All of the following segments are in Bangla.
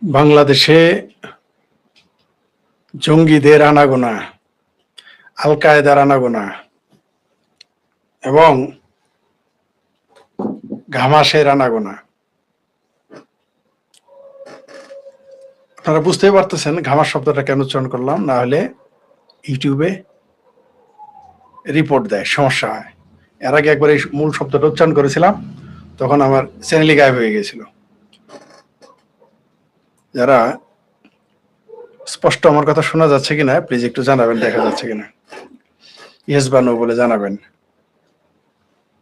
বাংলাদেশে জঙ্গিদের আনাগোনা, আল কায়েদার আনাগোনা এবং ঘামাসের আনাগোনা। আপনারা বুঝতেই পারতেছেন ঘামাস শব্দটা কেন উচ্চারণ করলাম, না হলে ইউটিউবে রিপোর্ট দেয়, সমস্যা হয়। এর আগে একবার এই মূল শব্দটা উচ্চারণ করেছিলাম, তখন আমার চ্যানেলই গায়েব হয়ে গেছিল। যারা স্পষ্ট আমার কথা শোনা যাচ্ছে কিনা প্লিজ একটু জানাবেন, দেখা যাচ্ছে কিনা, ইয়েস বা নো বলে জানাবেন।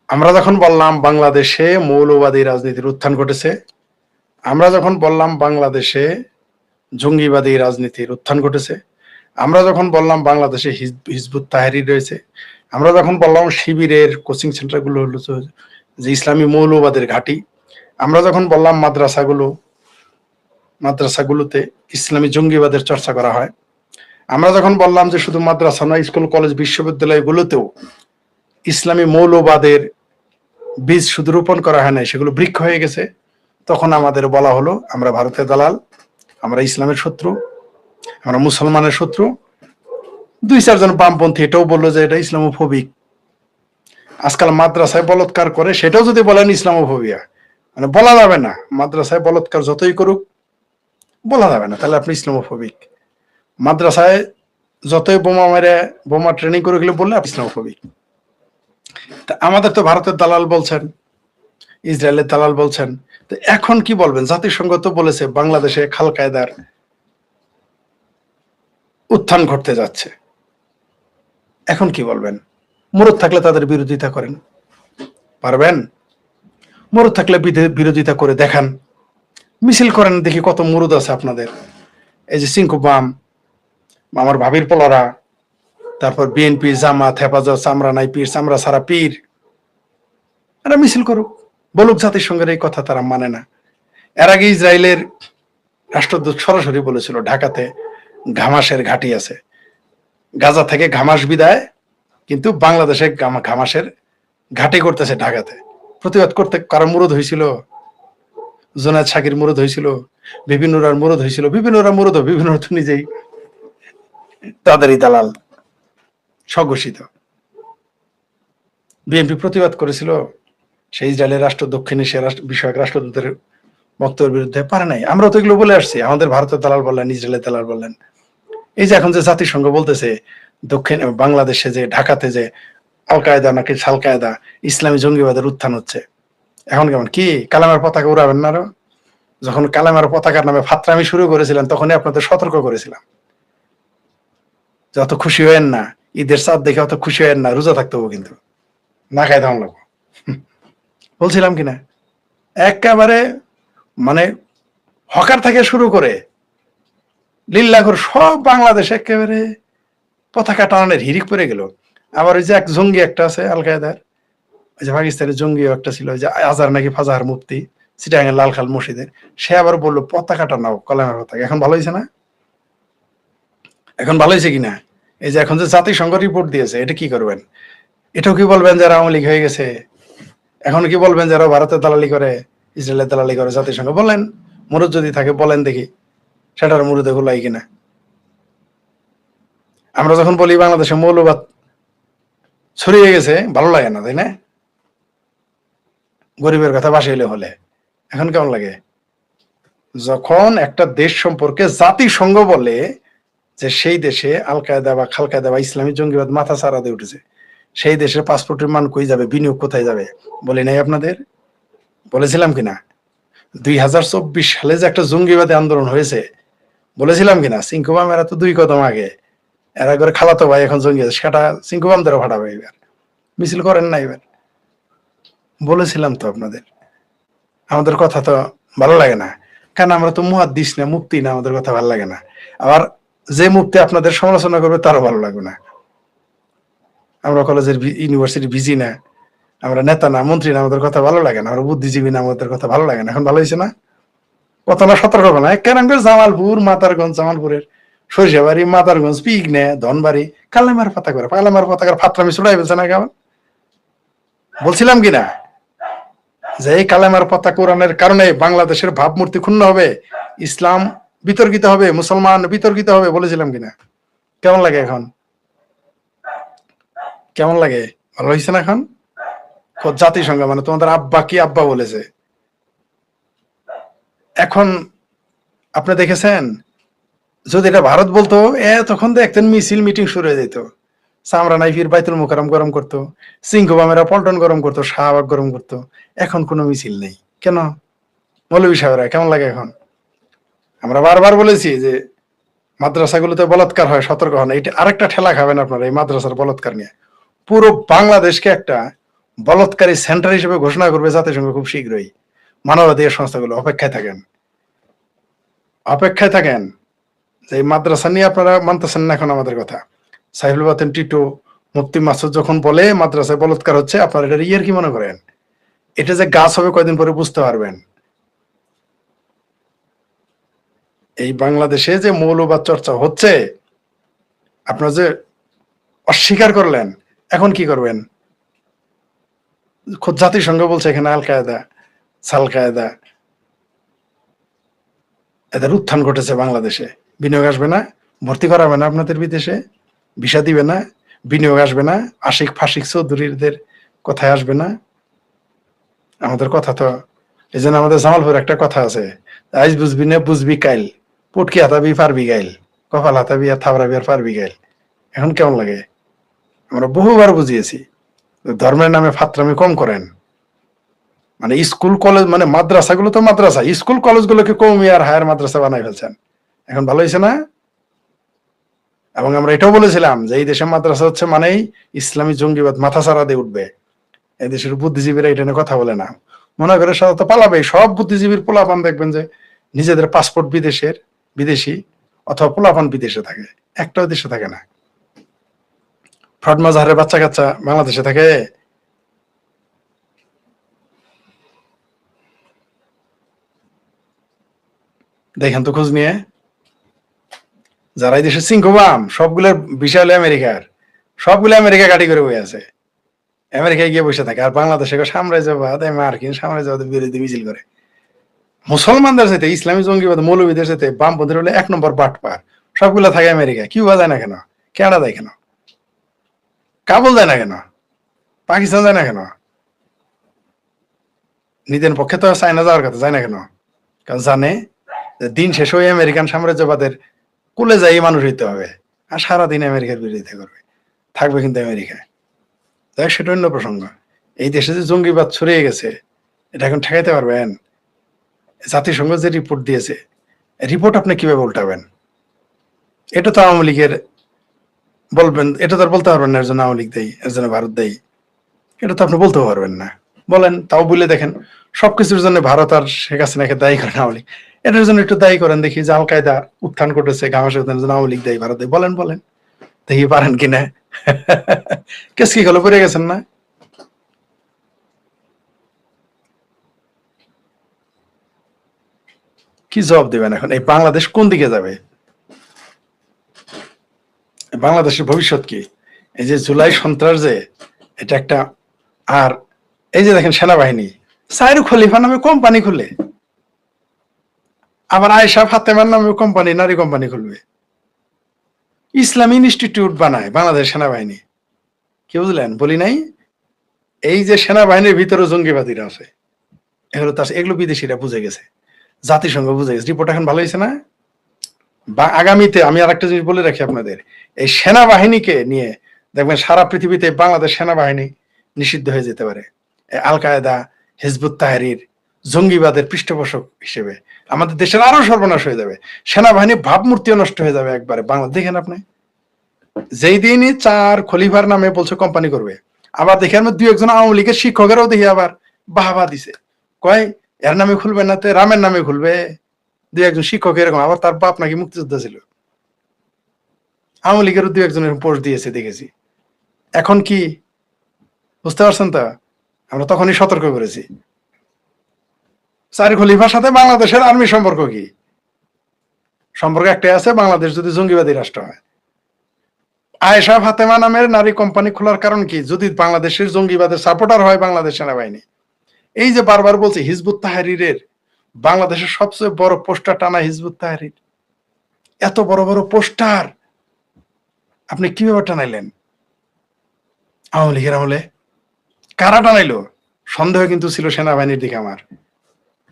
আমরা যখন বললাম বাংলাদেশে মৌলবাদী রাজনীতির উত্থান ঘটেছে, আমরা যখন বললাম বাংলাদেশে জঙ্গিবাদী রাজনীতির উত্থান ঘটেছে, আমরা যখন বললাম বাংলাদেশে হিজবুত তাহরির রয়েছে, আমরা যখন বললাম শিবিরের কোচিং সেন্টারগুলো হলো যে ইসলামী মৌলবাদের ঘাঁটি, আমরা যখন বললাম মাদ্রাসাগুলোতে ইসলামী জঙ্গিবাদের চর্চা করা হয়, আমরা যখন বললাম যে শুধু মাদ্রাসা নয়, স্কুল কলেজ বিশ্ববিদ্যালয়গুলোতেও ইসলামী মৌলবাদের বীজ শুধু রোপণ করা হয় নাই, সেগুলো বৃক্ষ হয়ে গেছে, তখন আমাদের বলা হলো আমরা ভারতের দালাল, আমরা ইসলামের শত্রু, আমরা মুসলমানের শত্রু। দুই চারজন বামপন্থী এটাও বললো যে এটা ইসলামোফোবিক। আজকাল মাদ্রাসায় বলৎকার করে, সেটাও যদি বলেন ইসলামোফোবিয়া, মানে বলা যাবে না, মাদ্রাসায় বলৎকার যতই করুক বলা যাবে না, তাহলে আপনি ইসলামোফোবিক। মাদ্রাসায় যতই বোমা ট্রেনিং করে গেলে বললে আপনি ইসলামোফোবিক। তা আমাদের তো ভারতের দালাল বলছেন, ইসরায়েলের দালাল বলছেন, তো এখন কি বলবেন? জাতিসংঘ তো বলেছে বাংলাদেশে খাল কায়দার উত্থান ঘটতে যাচ্ছে, এখন কি বলবেন? মুরুদ থাকলে তাদের বিরোধিতা করেন, পারবেন? মুরুদ থাকলে বিরোধিতা করে দেখান, মিছিল করেন, দেখি কত মুরুদ আছে আপনাদের। এই যে সিংকু বাম, আমার ভাবির পোলারা, তারপর বিএনপি, জামাত, হেফাজত, চামড়া নাই পীর, চামড়া সারা পীর, এরা মিছিল করুক, বলুক জাতিসংঘের এই কথা তারা মানে না। এর আগে ইসরায়েলের রাষ্ট্রদূত সরাসরি বলেছিল ঢাকাতে ঘামাসের ঘাঁটি আছে, গাজা থেকে ঘামাস বিদায়, কিন্তু বাংলাদেশে ঘামাসের ঘাঁটি করতেছে ঢাকাতে। প্রতিবাদ করতে কারো মুরুদ হয়েছিল? জোনায়েদ সাকির মুরুদ হয়েছিল, বিভিন্নরার মুরুদ হয়েছিল, বিভিন্নরা মুরুদ, বিভিন্ন তো নিজেই তাদেরই দালাল স্বঘোষিত। বিএনপি প্রতিবাদ করেছিল সেই ইসরায়েলের দক্ষিণ এশিয়া বিষয়ক রাষ্ট্রদূতের বক্তব্যের বিরুদ্ধে, পারে নাই। আমরা তো এগুলো বলে আসছি, আমাদের ভারতের দালাল বললেন, ইসরায়েলের দালাল বললেন। এই যে এখন যে জাতিসংঘ বলতেছে দক্ষিণ বাংলাদেশে যে ঢাকাতে যে আল কায়দা নাকি সাল কায়দা ইসলামী জঙ্গিবাদের উত্থান হচ্ছে, এখন কেমন কি কালামের পতাকা উড়াবেন না? আরো যখন কালামের পতাকার নামে ফাত্রামি শুরু করেছিলেন তখনই আপনাদের সতর্ক করেছিলাম যত খুশি হয়েন না, ঈদের চাঁদ দেখে অত খুশি হয়েন না, রোজা থাকতে হবে কিন্তু, না খাই দাম লাগবো, বলছিলাম কিনা? একেবারে মানে হকার থেকে শুরু করে লিল্লাহর সব বাংলাদেশ একেবারে পতাকা টানানোর হিরিক পড়ে গেল। আবার ওই যে এক জঙ্গি একটা আছে আল কায়দার, ওই যে পাকিস্তানের জঙ্গি একটা ছিল, ওই যে আজহার নাকি ফাজাহার মুফতি চিটাগাঙ্গের লালখাল মসজিদের, সে আবার বললো পতাকা টানাও, কলামের পতাকা। এখন ভালো হয়েছে না? এখন ভালো হয়েছে কিনা? এই যে এখন যে জাতিসংঘ রিপোর্ট দিয়েছে, এটা কি করবেন? এটাও কি বলবেন যারা আওয়ামী লীগ হয়ে গেছে? এখন কি বলবেন যারা ভারতের দালালি করে, ইসরায়েলের দালালি করে জাতিসংঘ? বলেন, মুরুদ যদি থাকে বলেন দেখি সেটার মুরুদে গোলাই কিনা। আমরা যখন বলি বাংলাদেশে মৌলবাদ ছড়িয়ে গেছে, ভালো লাগে না, তাই না? গরিবের কথা বাসাইলে হলে এখন কেমন লাগে? যখন একটা দেশ সম্পর্কে জাতিসংঘ বলে যে সেই দেশে আল কায়দা বা খাল কায়দা বা ইসলামী জঙ্গিবাদ মাথা চারা দিয়ে উঠেছে, সেই দেশের পাসপোর্টের মান কই যাবে, বিনিয়োগ কোথায় যাবে? বলি নাই আপনাদের? বলেছিলাম কিনা? 2024 সালে যে একটা জঙ্গিবাদী আন্দোলন হয়েছে, বলেছিলাম কিনা? সিংকুবাম এরা তো 2 কদম আগে, এরা করে খালাতো ভাই এখন জঙ্গি, সেটা সিংকুবামদেরও ফাটাবে এবার। মিছিল করেন না এবার? বলেছিলাম তো আপনাদের। আমাদের কথা তো ভালো লাগে না, কারণ আমরা তো মুহাদ্দিস না, মুফতি না, আমাদের কথা ভালো লাগে না। আবার যে মুফতি আপনাদের সমালোচনা করবে তারও ভালো লাগবে না। আমরা কলেজের ইউনিভার্সিটি ভিজি না, আমরা নেতা না, মন্ত্রী না, আমাদের কথা ভালো লাগে না। আমরা বুদ্ধিজীবী না, আমাদের কথা ভালো লাগে না। এখন ভালো হয়েছে না? কত না সতর্ক না? কেন জামালপুর, মাতারগঞ্জ, জামালপুরের সরিষাবাড়ি, মাতারগঞ্জ, পিকনে, ধনবাড়ি কালেমার পাতা করে, কালেমার পতাকার ফাত্রামি ছড়াই ফেলছে না কেমন? বলছিলাম কিনা? যে এই কালেমার পতাকা কোরআনের কারণে বাংলাদেশের ভাবমূর্তি ক্ষুণ্ণ হবে, ইসলাম বিতর্কিত হবে, মুসলমান বিতর্কিত হবে, বলেছিলাম কিনা? কেমন লাগে এখন? কেমন লাগে? ভালো হয়েছে না এখন? জাতিসংঘ মানে তোমাদের আব্বা কি আব্বা বলেছে। এখন আপনি দেখেছেন, যদি এটা ভারত বলতো তখন দেখতেন মিছিল মিটিং শুরু হয়ে যেত, সামরা নাইফির বাইতুল মোকাররম গরম করতো, সিংহবামেরা পল্টন গরম করতো, শাহবাগ গরম করতো। এখন কোনো মিছিল নেই কেন? মৌলভী সাহেবরা কেমন লাগে এখন? আমরা বারবার বলেছি যে মাদ্রাসাগুলোতে বলাৎকার হয়, সতর্ক হন। এটা আরেকটা ঠেলা খাবেন আপনারা এই মাদ্রাসার বলাৎকার নিয়ে। পুরো বাংলাদেশকে একটা বলাৎকারী সেন্টার হিসেবে ঘোষণা করবে জাতিসংঘ খুব শীঘ্রই। মানবাধিকার সংস্থাগুলো অপেক্ষায় থাকেন, অপেক্ষায় থাকেন। যে এই মাদ্রাসা নিয়ে আপনারা মানতেছেন না এখন আমাদের কথা। সাইফুল বাতেন টিটু, মুফতি মাসুদ যখন বলে মাদ্রাসায় বলাৎকার হচ্ছে, আপনারা এটা ইয়ার কি মনে করেন? এটা যে গাছ হবে কয়দিন পরে বুঝতে পারবেন। এই বাংলাদেশে যে মৌলবাদ চর্চা হচ্ছে, আপনারা যে অস্বীকার করলেন, এখন কি করবেন? খোদ জাতিসংঘ বলছে এখানে আল কায়দা, সাল কায়দা, এদের উত্থান ঘটেছে বাংলাদেশে। বিনিয়োগ আসবে না, ভর্তি করাবে না আপনাদের বিদেশে, ভিসা দিবে না, বিনিয়োগ আসবে না, আশিক ফাশিক চৌধুরীদের কথায় আসবে না। আমাদের কথা তো, এই জন্য আমাদের জামালপুর একটা কথা আছে, আইজ বুঝবি না বুঝবি কাইল, পুটকি হাতাবি পারবি গাইল, কপাল হাতাবি আর থাবড়াবি আর পারবি গাইল। এখন কেমন লাগে? আমরা বহুবার বুঝিয়েছি, ধর্মের নামে ফাত্রামি কম করেন। মানে স্কুল কলেজ মানে মাদ্রাসাগুলো তো মাদ্রাসা, স্কুল কলেজগুলোকে কৌমি আর হায়ার মাদ্রাসা বানাই ফেলছেন। এখন ভালো হয়েছে না? এবং আমরা এটাও বলেছিলাম যে এই দেশে মাদ্রাসা হচ্ছে মানেই ইসলামী জঙ্গিবাদ মাথা ছাড়া দিয়ে উঠবে। এই দেশের বুদ্ধিজীবীরা এটা নিয়ে কথা বলে না, মনে করে সাধারণত পালাবে। সব বুদ্ধিজীবীর পোলাপান দেখবেন যে নিজেদের পাসপোর্ট বিদেশের, বিদেশি, অথবা পোলাপান বিদেশে থাকে, একটাও দেশে থাকে না। ফ্রড মাজাহারের বাচ্চা কাচ্চা বাংলাদেশে থাকে। দেখেন তো খোঁজ নিয়ে, যারা এই দেশের সিংহবাম সবগুলোর ভিসা হলো আমেরিকার, সবগুলো আমেরিকা গাড়ি করে বয়ে আছে, আমেরিকায় গিয়ে বসে থাকে। আর বাংলাদেশে সাম্রাজ্যবাদ, মার্কিন সাম্রাজ্যবাদের বিরোধী মিছিল করে। মুসলমানদের সাথে ইসলামী জঙ্গিবাদ মৌলবীদের সাথে বামপন্থীর হলে এক নম্বর বাটপার। সবগুলো থাকে আমেরিকা। কিউবা যায় না কেন? কানাডা যায় কেন? কাবুল যায় না কেন? পাকিস্তান যায় না কেন? নিজের পক্ষে তো চায়না যাওয়ার কথা, যায় না কেন? কারণ জানে দিন শেষ হয়ে আমেরিকান সাম্রাজ্যবাদের কুলে যাই মানুষ হইতে হবে, আর সারাদিন আমেরিকার বিরোধিতা করবে, থাকবে কিন্তু আমেরিকায়। দেখ, সেটা অন্য প্রসঙ্গ। এই দেশে যে জঙ্গিবাদ ছড়িয়ে গেছে, এটা এখন ঠেকাইতে পারবেন? জাতিসংঘ যে রিপোর্ট দিয়েছে, রিপোর্ট আপনি কিভাবে উল্টাবেন? এটা তো আওয়ামী লীগের বলবেন, এটা তো আর বলতে পারবেন না এর জন্য আওয়ামী লীগ দেয়, এর জন্য ভারত দেয়। এটা তো আপনি বলতে পারবেন না। বলেন, তাও বলে দেখেন। সবকিছুর জন্য ভারত আর শেখ হাসিনাকে দায়ী করেন আওয়ামী লীগ, এটার জন্য একটু দায়ী করেন দেখি। যে আল কায়দা উত্থান ঘটেছে, ঘামাসের জন্য আওয়ামী লীগ দায়ী, ভারত দেয়। বলেন বলেন দেখি পারেন কিনা। কেস কি হলো, পড়ে গেছেন না? কি জবাব দেবেন এখন? এই বাংলাদেশ কোন দিকে যাবে? বাংলাদেশের ভবিষ্যৎ কি? এই যে জুলাই সন্ত্রাস, যে এটা একটা, আর এই যে দেখেন সেনাবাহিনী সাইরু খলিফা নামে কোম্পানি খুলে, আবার আয়েশা ফাতেমার নামে কোম্পানি, নারী কোম্পানি খুলবে, ইসলামী ইনস্টিটিউট বানায় বাংলাদেশ সেনাবাহিনী। কি বুঝলেন? বলি নাই এই যে সেনাবাহিনীর ভিতরে জঙ্গিবাদীরা আছে, এগুলো তো এগুলো বিদেশিরা বুঝে গেছে, জাতিসংঘ বুঝে গেছে। রিপোর্ট এখন ভালো হয়েছে না? বা আগামীতে আমি আর একটা জিনিস বলে রাখি আপনাদের, এই সেনাবাহিনীকে নিয়ে দেখবেন সারা পৃথিবীতে বাংলাদেশ সেনাবাহিনী নিষিদ্ধ হয়ে যেতে পারে। আল কায়দা, হিজবুত তাহরির, জঙ্গিবাদের পৃষ্ঠপোষক হিসেবে আমাদের দেশের আরো সর্বনাশ হয়ে যাবে। সেনাবাহিনী ভাবমূর্তিও নষ্ট হয়ে যাবে একবারে। বাংলা দেখেন আপনি, যেই দিনই চার খলিফার নামে বলছে কোম্পানি করবে, আবার দেখে আমরা দুই একজন আওয়ামী লীগের শিক্ষকেরাও দেখি আবার বাহাবা দিছে, কয় এর নামে খুলবে না, তো রামের নামে খুলবে। দুই একজন শিক্ষক এরকম, আবার তার বাপ নাকি মুক্তিযোদ্ধা ছিল। আওয়ামী লীগেরও দুই একজনের পোস্ট দিয়েছে দেখেছি। এখন কি বুঝতে পারছেন? তা আমরা তখনই সতর্ক করেছি। চার খলিফার সাথে বাংলাদেশের আর্মি সম্পর্ক কি? সম্পর্ক একটাই আছে, বাংলাদেশ যদি জঙ্গিবাদী রাষ্ট্র হয়। আয়েশা ফাতেমা নামের নারী কোম্পানি খোলার কারণ কি? যদি বাংলাদেশের জঙ্গিবাদের সাপোর্টার হয় বাংলাদেশ সেনাবাহিনী, এই যে বারবার বলছে হিজবুত তাহরিরের বাংলাদেশের সবচেয়ে বড় পোস্টার টানা হিজবুত তাহরির, এত বড় বড় পোস্টার আপনি কিভাবে টানাইলেন? আওয়ামী লীগের আমলে কারা টানাইলো? সন্দেহ কিন্তু ছিল সেনাবাহিনীর দিকে আমার।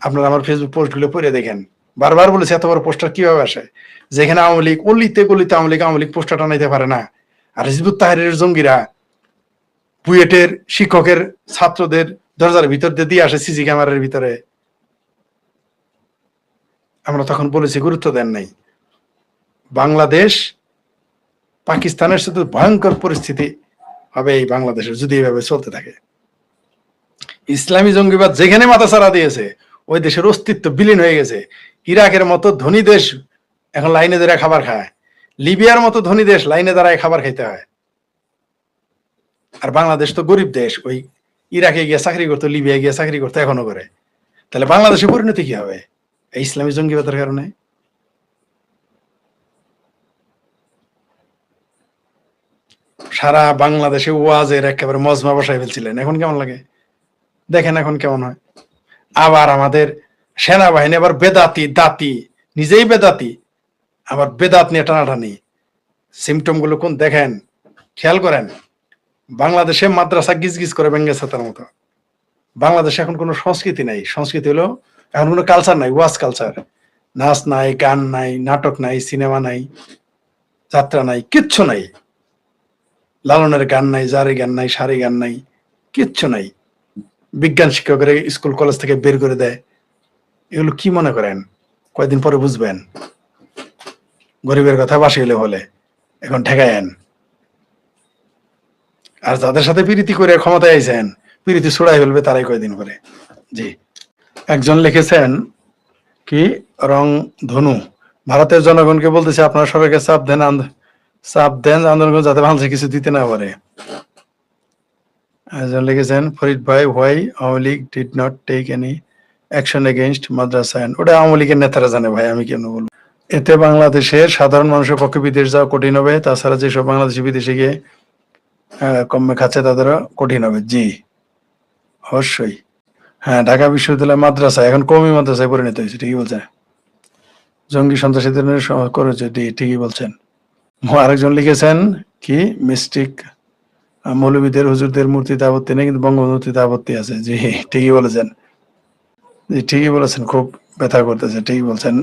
আপনারা আমার ফেসবুক পোস্ট গুলো পড়ে দেখেন, বারবার বলেছে এত বড় পোস্টার কিভাবে আসে, যেখানে আওয়ামী লীগ অলিতে গলিতে আওয়ামী লীগ পোস্টার টানাইতে পারে না, আর হিজবুত তাহরিরের জঙ্গিরা বুয়েটের শিক্ষকের ছাত্রদের দরজার ভিতর দিয়ে আসে সিসি ক্যামেরার ভিতরে। আমরা তখন বলেছি, গুরুত্ব দেন নাই। বাংলাদেশ পাকিস্তানের সাথে ভয়ঙ্কর পরিস্থিতি হবে এই বাংলাদেশের যদি এইভাবে চলতে থাকে। ইসলামী জঙ্গিবাদ যেখানে মাথাচাড়া দিয়েছে ওই দেশের অস্তিত্ব বিলীন হয়ে গেছে। ইরাকের মতো ধনী দেশ এখন লাইনে দাঁড়ায় খাবার খায়, লিবিয়ার মতো ধনী দেশ লাইনে দাঁড়ায় খাবার খাইতে হয়। আর বাংলাদেশ তো গরিব দেশ, ওই ইরাকে গিয়ে চাকরি করতো, লিবিয়া গিয়ে চাকরি করতো, এখনো করে। তাহলে বাংলাদেশের পরিণতি কি হবে এই ইসলামী জঙ্গিবাদের কারণে? সারা বাংলাদেশে ওয়াজের একেবারে মজমা বসাই ফেলছিলেন, এখন কেমন লাগে দেখেন এখন কেমন হয়। আবার আমাদের সেনাবাহিনী আবার বেদাতি দাতি, নিজেই বেদাতি, আবার বেদাত নিয়ে টানাটানি। সিমটম গুলো কোন দেখেন, খেয়াল করেন। বাংলাদেশে মাদ্রাসা গিজ গিজ করে ভেঙ্গে ছাতার মতো। বাংলাদেশে এখন কোনো সংস্কৃতি নাই। সংস্কৃতি হলো এখন কোনো কালচার নাই, ওয়াজ কালচার। নাচ নাই, গান নাই, নাটক নাই, সিনেমা নাই, যাত্রা নাই, কিচ্ছু নাই। লালনের গান নাই, জারি গান নাই, সারি গান নাই, কিচ্ছু নাই। বিজ্ঞান শিক্ষকের স্কুল কলেজ থেকে বের করে দেয়। এগুলো কি মনে করেন কয়দিন পরে বুঝবেন? গরিবের কথা বাসি হলে বলে, এখন ঠেকায়েন। আর যাদের সাথে প্রীতি করে ক্ষমতায় আইছেন, প্রীতি ছুড়াই ফেলবে তারাই কয়দিন পরে। জি, একজন লিখেছেন কি, রং ধনু, ভারতের জনগণকে বলতেছে আপনারা সরকারকে চাপ দেন আন্দোলন যাতে বাংলাদেশে কিছু দিতে না পারে। একজন লিখেছেন ফরিদ ভাই, why Awami League did not take any action against madrasa. ওটা আওয়ামী লীগের নেতারা জানে ভাই, আমি কেন বলবো। এতে বাংলাদেশের সাধারণ মানুষের পক্ষে বিদেশ যাওয়া কঠিন হবে, তাছাড়া যেসব বাংলাদেশি বিদেশে গিয়ে কমে খাচ্ছে তাদেরও কঠিন হবে। জি অবশ্যই, হ্যাঁ, ঢাকা বিশ্ববিদ্যালয় মাদ্রাসা এখন কওমি মাদ্রাসায় পরিণত হয়েছে, ঠিকই বলছেন। জঙ্গি সন্ত্রাসীদের করেছে, ঠিকই বলছেন। আরেকজন লিখেছেন কি, মিস্টিক মৌলবীদের হুজুরদের মূর্তিতে আপত্তি নেই, কিন্তু বঙ্গবন্ধু মূর্তিতে আপত্তি আছে। জি ঠিকই বলেছেন, জি ঠিকই বলেছেন, খুব ব্যথা করতেছে, ঠিকই বলছেন।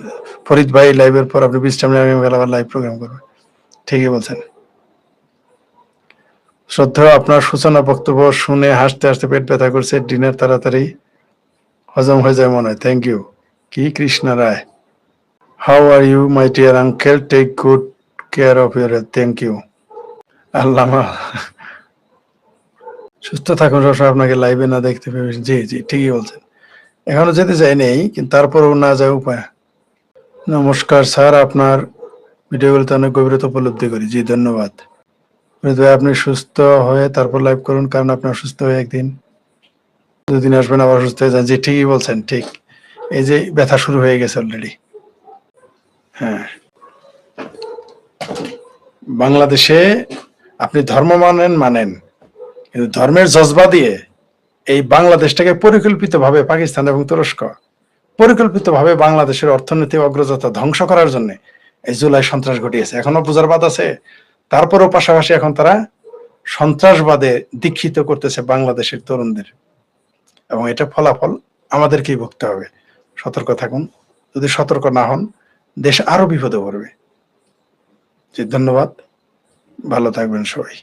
ফরিদ ভাই, লাইভের পর আপনি বিশ্রাম নিয়ে আগামীকাল আবার লাইভ প্রোগ্রাম করবেন, ঠিকই বলছেন। শ্রদ্ধা, আপনার সূচনা বক্তব্য শুনে হাসতে হাসতে পেট ব্যথা করছে, ডিনার তাড়াতাড়ি হজম হয়ে যায় মনে হয়। Thank you. কি, Krishna Roy, how are you my dear uncle, take good care of your health. Thank you. আল্লাহ সুস্থ থাকুন, সবসময় আপনাকে লাইভে না দেখতে পেয়ে। জি জি ঠিকই বলছেন, এখনো যেতে চাই নেই, কিন্তু তারপরেও না যায় উপায়। নমস্কার স্যার, আপনার ভিডিওগুলোতে অনেক গভীরতা উপলব্ধি করি। জি ধন্যবাদ। আপনি সুস্থ হয়ে তারপর লাইভ করুন, কারণ আপনি অসুস্থ হয়ে একদিন দুদিন আসবেন, আবার অসুস্থ হয়ে যান। জি ঠিকই বলছেন, ঠিক। এই যে ব্যথা শুরু হয়ে গেছে অলরেডি। হ্যাঁ, বাংলাদেশে আপনি ধর্ম মানেন, কিন্তু ধর্মের জজবা দিয়ে এই বাংলাদেশটাকে পরিকল্পিতভাবে পাকিস্তান এবং তুরস্ক পরিকল্পিতভাবে বাংলাদেশের অর্থনৈতিক অগ্রযাত্রা ধ্বংস করার জন্য এই জুলাই সন্ত্রাস ঘটিয়েছে। এখনো বুঝার বাদ আছে, তারপরও পাশাপাশি এখন তারা সন্ত্রাসবাদে দীক্ষিত করতেছে বাংলাদেশের তরুণদের, এবং এটা ফলাফল আমাদেরকেই ভুগতে হবে। সতর্ক থাকুন, যদি সতর্ক না হন দেশ আরো বিপদে পড়বে। জি ধন্যবাদ, ভালো থাকবেন সবাই।